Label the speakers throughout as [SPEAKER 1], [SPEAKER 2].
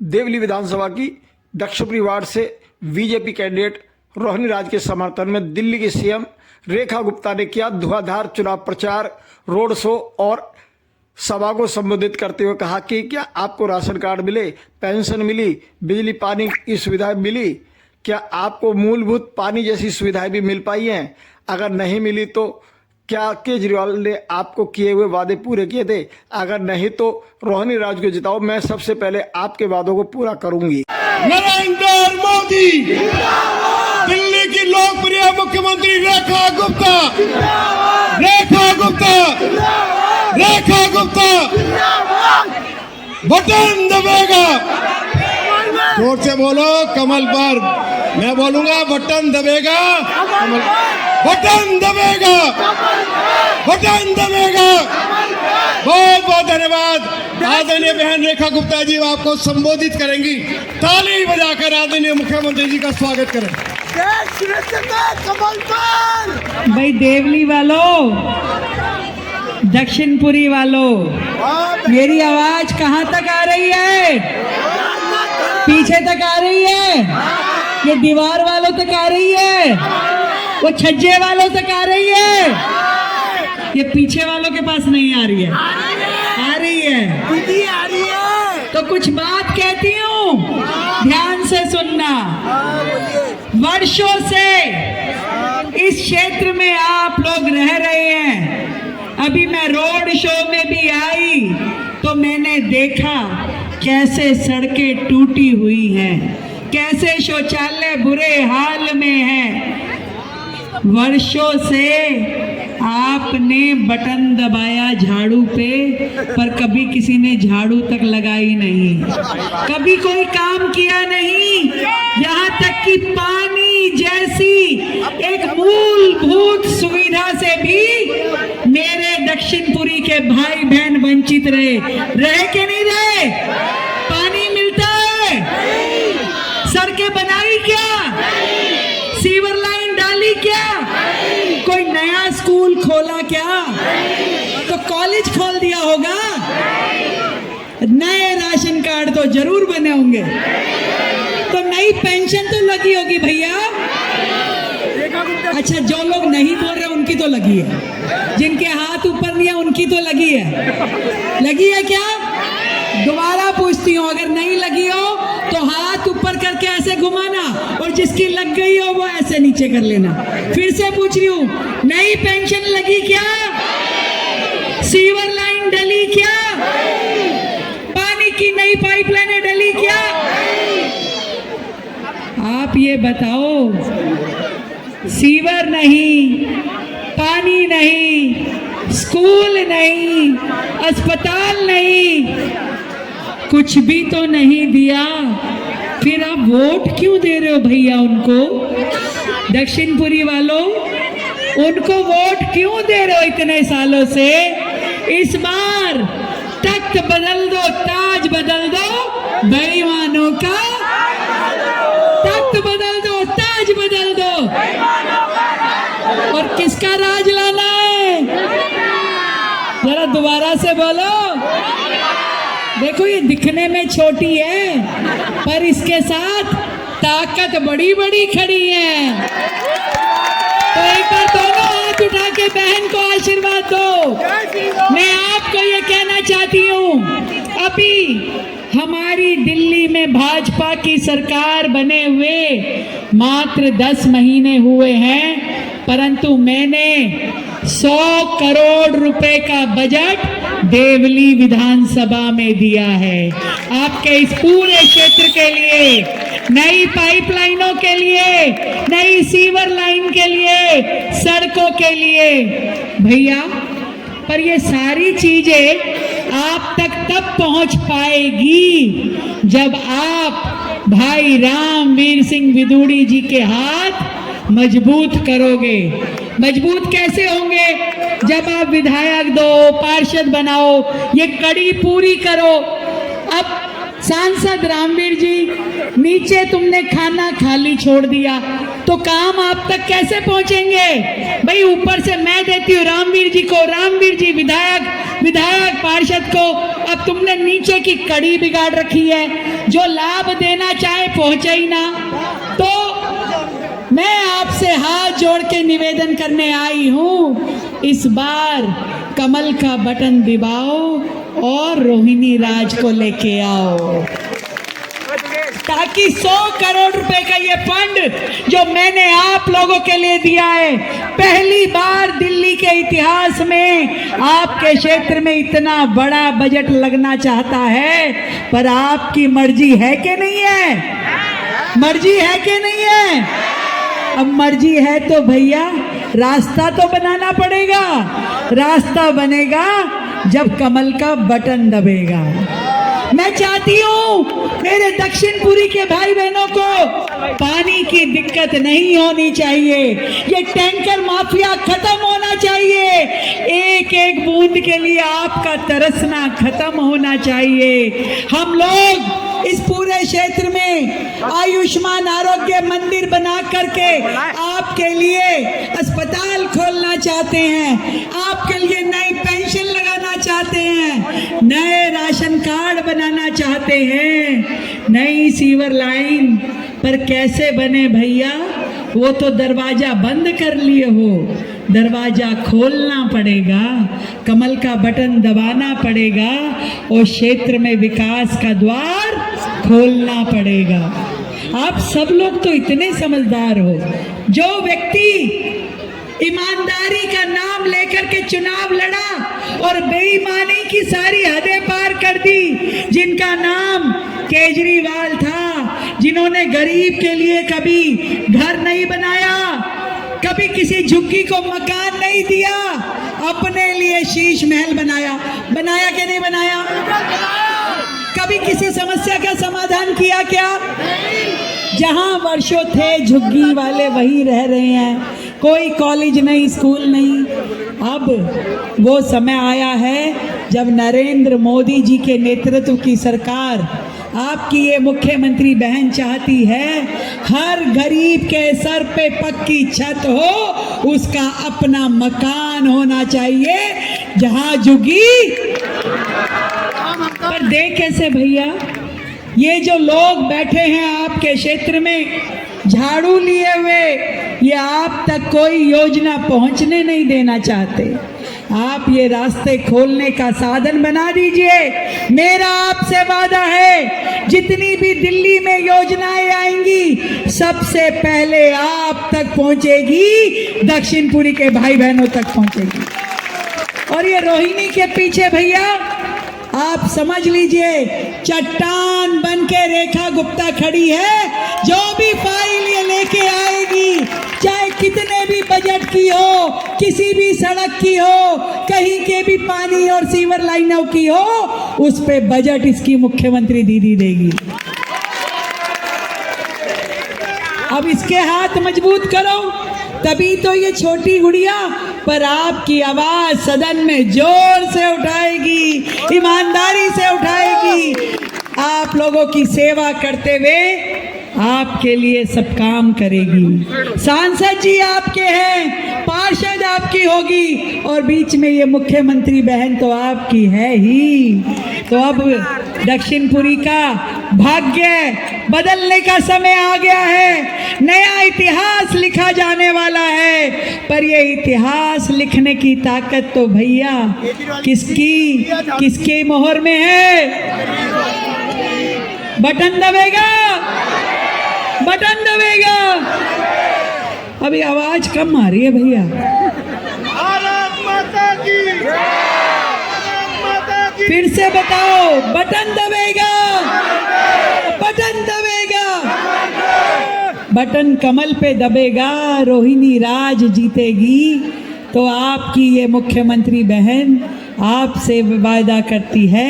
[SPEAKER 1] देवली विधानसभा की दक्षपुरी वार्ड से BJP candidate Rohini राज के समर्थन में दिल्ली की सीएम रेखा गुप्ता ने किया धुआंधार चुनाव प्रचार, रोड शो और सभा को संबोधित करते हुए कहा कि क्या आपको राशन कार्ड मिले, पेंशन मिली, बिजली पानी की सुविधाएं मिली? क्या आपको मूलभूत पानी जैसी सुविधाएं भी मिल पाई हैं? अगर नहीं मिली तो क्या केजरीवाल ने आपको किए हुए वादे पूरे किए थे? अगर नहीं तो रोहिणी राज को जिताओ, मैं सबसे पहले आपके वादों को पूरा करूंगी।
[SPEAKER 2] नरेंद्र मोदी, दिल्ली की लोकप्रिय मुख्यमंत्री रेखा गुप्ता, रेखा गुप्ता, रेखा गुप्ता बटन दबेगा। जोर से बोलो कमल पर। मैं बोलूंगा बटन दबेगा, बटन दबेगा, बटन दबेगा। बहुत बहुत धन्यवाद। आदरणीय बहन रेखा गुप्ता जी आपको संबोधित करेंगी। ताली बजाकर आदरणीय मुख्यमंत्री जी का स्वागत करें।
[SPEAKER 3] भाई देवली वालों, दक्षिणपुरी वालों, मेरी आवाज कहाँ तक आ रही है? पीछे तक आ रही है? ये दीवार वालों तक आ रही है? वो छज्जे वालों तक आ रही है? ये पीछे वालों के पास नहीं आ रही है? आ रही है, दीदी आ रही है। तो कुछ बात कहती हूँ, ध्यान से सुनना। वर्षों से इस क्षेत्र में आप लोग रह रहे हैं। अभी मैं रोड शो में भी आई तो मैंने देखा कैसे सड़कें टूटी हुई हैं, कैसे शौचालय बुरे हाल में हैं। वर्षों से आपने बटन दबाया झाड़ू पे, पर कभी किसी ने झाड़ू तक लगाई नहीं, कभी कोई काम किया नहीं। यहाँ तक कि पानी जैसी एक मूलभूत सुविधा से भी मेरे दक्षिणपुरी के भाई बहन वंचित रहे के नहीं रहे? पानी मिलता है? सड़कें बनाई क्या? सीवर लाइन डाली क्या? कोई नया स्कूल खोला क्या? तो कॉलेज खोल दिया होगा। नए राशन कार्ड तो जरूर बने होंगे। तो नई पेंशन तो लगी होगी भैया। अच्छा, जो लोग नहीं बोल रहे उनकी तो लगी है, जिनके हाथ ऊपर नहीं है उनकी तो लगी है। लगी है क्या? दोबारा पूछती हूँ, अगर नहीं लगी हो तो हाथ ऊपर करके ऐसे घुमाना, और जिसकी लग गई हो वो ऐसे नीचे कर लेना। फिर से पूछ रही हूँ, नई पेंशन लगी क्या? सीवर लाइन डली क्या? पानी की नई पाइपलाइनें डली क्या? आप ये बताओ, सीवर नहीं, पानी नहीं, स्कूल नहीं, अस्पताल नहीं, कुछ भी तो नहीं दिया, फिर आप वोट क्यों दे रहे हो भैया उनको? दक्षिणपुरी वालों, उनको वोट क्यों दे रहे हो इतने सालों से? इस बार तख्त बदल दो, ताज बदल दो, बेईमानों का तख्त बदल दो, ताज बदल दो। और किसका राज लाना है? जरा दोबारा से बोलो। देखो, ये दिखने में छोटी है, पर इसके साथ ताकत बड़ी बड़ी खड़ी है। तो एक बार दोनों हाथ उठा के बहन को आशीर्वाद दो। मैं आपको ये कहना चाहती हूँ, अभी हमारी दिल्ली में भाजपा की सरकार बने हुए मात्र 10 महीने हुए हैं, परंतु मैंने 100 करोड़ रुपए का बजट देवली विधानसभा में दिया है आपके इस पूरे क्षेत्र के लिए, नई पाइपलाइनों के लिए, नई सीवर लाइन के लिए, सड़कों के लिए भैया। पर ये सारी चीजें आप तक तब पहुंच पाएगी जब आप भाई रामवीर सिंह विदुड़ी जी के हाथ मजबूत करोगे। मजबूत कैसे होंगे? जब आप विधायक दो, पार्षद बनाओ, ये कड़ी पूरी करो। अब सांसद रामवीर जी, नीचे तुमने खाना खाली छोड़ दिया तो काम आप तक कैसे पहुंचेंगे? भाई ऊपर से मैं देती हूँ रामवीर जी को, रामवीर जी विधायक पार्षद को, अब तुमने नीचे की कड़ी बिगाड़ रखी है, जो लाभ देना चाहे पहुंचे ही ना। तो मैं आपसे हाथ जोड़ के निवेदन करने आई हूं, इस बार कमल का बटन दबाओ और रोहिणी राज को लेके आओ, ताकि 100 करोड़ रुपए का ये फंड जो मैंने आप लोगों के लिए दिया है, पहली बार दिल्ली के इतिहास में आपके क्षेत्र में इतना बड़ा बजट लगना चाहता है, पर आपकी मर्जी है कि नहीं है? मर्जी है कि नहीं है? अब मर्जी है तो भैया रास्ता तो बनाना पड़ेगा। रास्ता बनेगा जब कमल का बटन दबेगा। मैं चाहती हूँ मेरे दक्षिणपुरी के भाई बहनों को पानी की दिक्कत नहीं होनी चाहिए, ये टैंकर माफिया खत्म होना चाहिए, एक एक बूंद के लिए आपका तरसना खत्म होना चाहिए। हम लोग इस पूरे क्षेत्र में आयुष्मान आरोग्य मंदिर बना करके आपके लिए अस्पताल खोलना चाहते हैं, आपके लिए नई पेंशन लगाना चाहते हैं, नए राशन कार्ड बनाना चाहते हैं, नई सीवर लाइन। पर कैसे बने भैया? वो तो दरवाजा बंद कर लिए हो, दरवाजा खोलना पड़ेगा, कमल का बटन दबाना पड़ेगा और क्षेत्र में विकास का द्वार खोलना पड़ेगा। आप सब लोग तो इतने समझदार हो, जो व्यक्ति ईमानदारी का नाम लेकर के चुनाव लड़ा और बेईमानी की सारी हदें पार कर दी, जिनका नाम केजरीवाल था, जिन्होंने गरीब के लिए कभी घर नहीं बनाया, कभी किसी झुग्गी को मकान नहीं दिया, अपने लिए शीश महल बनाया। बनाया कि नहीं बनाया? कभी किसी समस्या का समाधान किया क्या? जहां वर्षों थे झुग्गी वाले वही रह रहे हैं, कोई कॉलेज नहीं, स्कूल नहीं। अब वो समय आया है जब नरेंद्र मोदी जी के नेतृत्व की सरकार, आपकी ये मुख्यमंत्री बहन चाहती है हर गरीब के सर पे पक्की छत हो, उसका अपना मकान होना चाहिए, जहां झुग्गी। पर दे कैसे भैया? ये जो लोग बैठे हैं आपके क्षेत्र में झाड़ू लिए हुए, ये आप तक कोई योजना पहुंचने नहीं देना चाहते। आप ये रास्ते खोलने का साधन बना दीजिए। मेरा आपसे वादा है, जितनी भी दिल्ली में योजनाएं आएंगी सबसे पहले आप तक पहुंचेगी, दक्षिणपुरी के भाई बहनों तक पहुंचेगी। और ये रोहिणी के पीछे भैया आप समझ लीजिए, चट्टान बन के रेखा गुप्ता खड़ी है। जो भी फाइल ये लेके आएगी, चाहे कितने भी बजट की हो, किसी भी सड़क की हो, कहीं के भी पानी और सीवर लाइनों की हो, उस पे बजट इसकी मुख्यमंत्री दीदी देगी। अब इसके हाथ मजबूत करो, तभी तो ये छोटी गुड़िया पर आपकी आवाज सदन में जोर से उठाएगी, ईमानदारी से उठाएगी। आप लोगों की सेवा करते हुए आपके लिए सब काम करेगी। सांसद जी आपके हैं, पार्षद आपकी होगी, और बीच में ये मुख्यमंत्री बहन तो आपकी है ही। तो अब दक्षिणपुरी का भाग्य बदलने का समय आ गया है, नया इतिहास लिखा जाने वाला है। पर ये इतिहास लिखने की ताकत तो भैया किसकी मोहर में है? बटन दबेगा, बटन दबेगा। अभी आवाज कम आ रही है भैया। फिर से बताओ, बटन दबेगा, बटन दबेगा, बटन कमल पे दबेगा, रोहिणी राज जीतेगी। तो आपकी ये मुख्यमंत्री बहन आपसे वायदा करती है,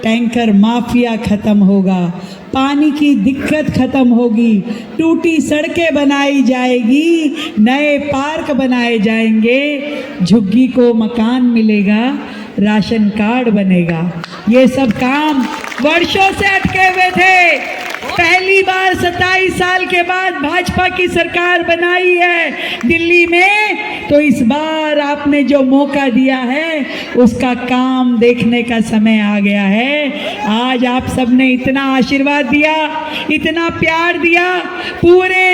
[SPEAKER 3] टैंकर माफिया खत्म होगा, पानी की दिक्कत खत्म होगी, टूटी सड़कें बनाई जाएगी, नए पार्क बनाए जाएंगे, झुग्गी को मकान मिलेगा, राशन कार्ड बनेगा। ये सब काम वर्षों से अटके हुए थे। पहली बार 27 साल के बाद भाजपा की सरकार बनाई है दिल्ली में, तो इस बार आपने जो मौका दिया है उसका काम देखने का समय आ गया है। आज आप सबने इतना आशीर्वाद दिया, इतना प्यार दिया, पूरे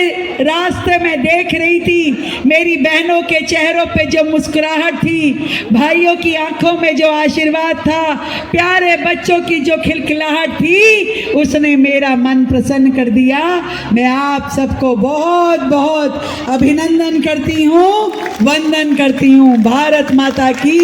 [SPEAKER 3] रास्ते में देख रही थी मेरी बहनों के चेहरों पे जो मुस्कुराहट थी, भाइयों की आंखों में जो आशीर्वाद था, प्यारे बच्चों की जो खिलखिलाहट थी, उसने मेरा मन प्रसन्न कर दिया। मैं आप सबको बहुत बहुत अभिनंदन करती हूँ, वंदन करती हूँ। भारत माता की